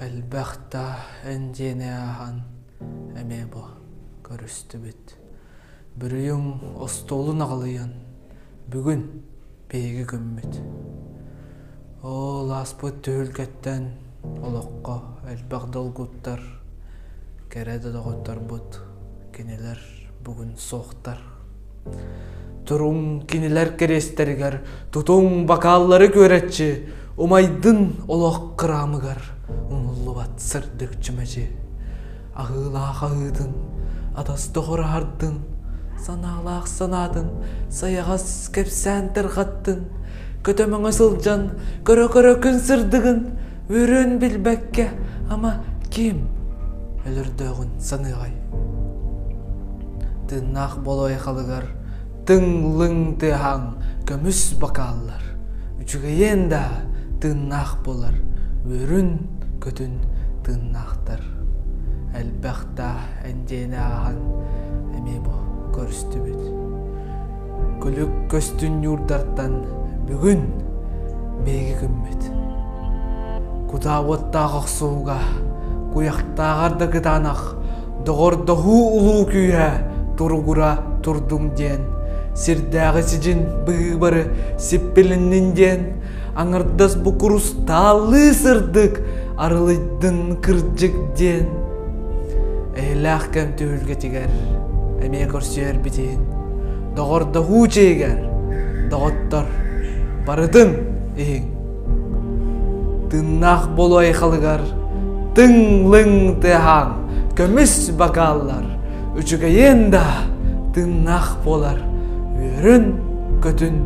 Әлбәқта әндене аған әме бұ көрісті бүт. Бүріюң остолын ағылыян, бүгін бейгі күммет. Ол аспыт түйілкеттен олыққа әлбәқ долгуттар, кәрәді дағыттар бұд, кенелер бүгін соқтар. Тұрың кенелер керестерігер, тұтың бакаллары көретші, Умайдын олақ қырамығар, ұңылы бат сырдық чүмәжі. Ағылақ ағыдың, адасты қорардың, саналақ санадың, саяғас кепсән тырғаттың. Көтөмің ысылжан, көрі-көрі күн сырдығын, өрін білбәкке, ама кем өлірдіғын санығай. Тыңнақ болой қалығар, тыңлың тыған көміс бакаллар. Үчігейен да тыңнақ болар, өрін көтін тыңнақтар. Әлбәқта әндені аған әме бұ көрісті бет. Күлік көстін юрдартан бүгін бейгі күммет. Кудауыттағы қсуға, куяқтағарды гыданақ, дұғырдығы ұлу күйе тұрғыра тұрдың ден. Сирдағы сижін бұғы-бары сеппеліннен ден. Аңырдас бұқұрыс талы сырдық, арылыйдың кірджік ден. Әйләқ кәм түйілге тегер, әме көрсер бітейін. Дұғырды хучегер, дұғыттар барыдың ең. Тыңнақ болу айқалығар, тыңлың тыған көміс бакаллар. Үчігі енді тыңнақ болар, өрін көтін